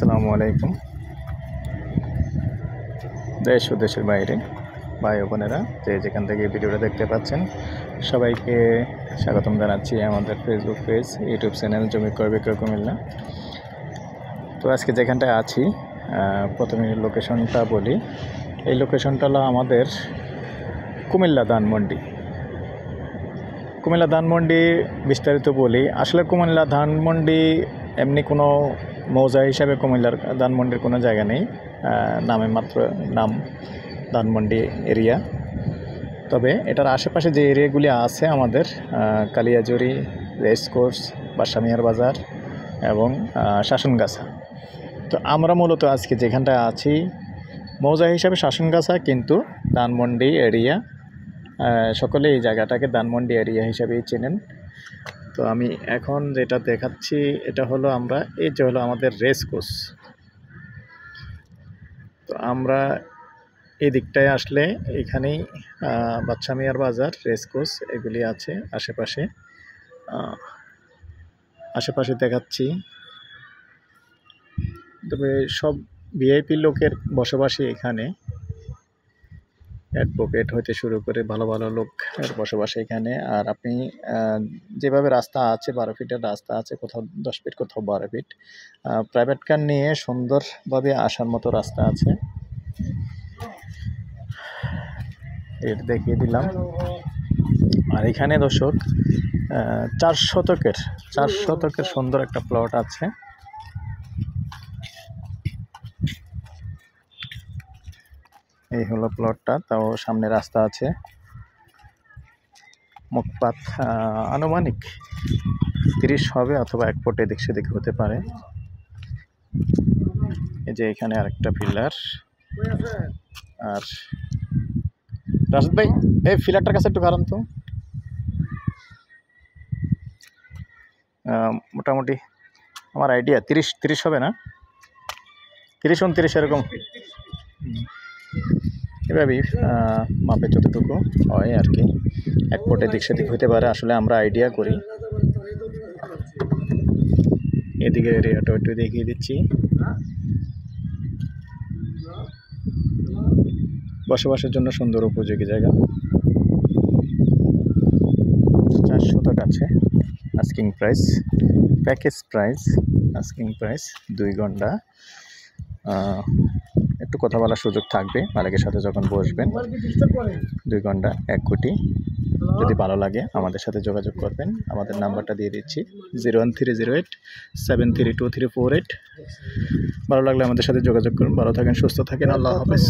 আসসালামু আলাইকুম। দেশ ও দেশের বাইরে ভাই ও বোনেরা যে যেখান থেকে ভিডিওটা দেখতে পাচ্ছেন সবাইকে স্বাগতম জানাচ্ছি আমাদের ফেসবুক পেজ, ইউটিউব চ্যানেল জমি ক্রয় বিক্রয় কুমিল্লা। তো আজকে যেখানটায় আছি প্রথমে লোকেশনটা বলি। এই লোকেশনটা হলো আমাদের কুমিল্লা ধানমন্ডি। কুমিল্লা ধানমন্ডি বিস্তারিত বলি। আসলে কুমিল্লা ধানমন্ডি এমনি কোনো মৌজা হিসাবে কুমিল্লার ধানমন্ডির কোনো জায়গা নেই, নামে মাত্র নাম ধানমন্ডি এরিয়া। তবে এটার আশেপাশে যে এরিয়াগুলি আছে আমাদের কালিয়াজুরি, রেসকোর্স, বাসামিয়ার বাজার এবং শাসনগাছা। তো আমরা মূলত আজকে যেখানটায় আছি মৌজা হিসাবে শাসনগাছা, কিন্তু ধানমন্ডি এরিয়া, সকলে এই জায়গাটাকে ধানমন্ডি এরিয়া হিসাবেই চেনেন। তো আমি এখন যেটা দেখাচ্ছি এটা হলো এই যে হলো আমাদের রেসকোর্স। তো আমরা এই দিকটায় আসলে এখানেই বাচ্চামিয়ার বাজার, রেসকোর্স এগুলি আছে আশেপাশে দেখাচ্ছি। তবে সব ভিআইপি লোকের বসবাসী এখানে, অ্যাডভোকেট হইতে শুরু করে ভালো ভালো লোকের বসবাস এখানে। আর আপনি যেভাবে রাস্তা আছে 12 ফিটের রাস্তা আছে, কোথাও 10 ফিট, কোথাও 12 ফিট, প্রাইভেট কার নিয়ে সুন্দরভাবে আসার মতো রাস্তা আছে। এটা দেখিয়ে দিলাম। আর এখানে দর্শক 4 শতকের সুন্দর একটা প্লট আছে। এই হলো প্লটটা, তাও সামনে রাস্তা আছে। মুখপাত আনুমানিক 30 হবে, অথবা 1 ফুট এদিক সেদিক হতে পারে। এই যে এখানে আরেকটা পিলার। আর রাশেদ ভাই, এই পিলারটার কাছে একটু কারণ তো মোটামুটি আমার আইডিয়া 30 হবে না, 30-29 এরকম। এভাবেই মাপে যতটুকু হয় আর কি, 1 ফুট এদিক সেদিক হতে পারে। আসলে আমরা আইডিয়া করি। এদিকে এরিয়াটা একটু দেখিয়ে দিচ্ছি। বসবাসের জন্য সুন্দর উপযোগী জায়গা। 4 শতক আছে। Asking price, package price, asking price 2 ঘন্টা। একটু কথা বলার সুযোগ থাকবে মালিকের সাথে যখন বসবেন। 2 ঘন্টা 1 কোটি। যদি ভালো লাগে আমাদের সাথে যোগাযোগ করবেন। আমাদের নাম্বারটা দিয়ে দিচ্ছি 01308732348। ভালো লাগলে আমাদের সাথে যোগাযোগ করুন। ভালো থাকেন, সুস্থ থাকেন। আল্লাহ হাফেজ।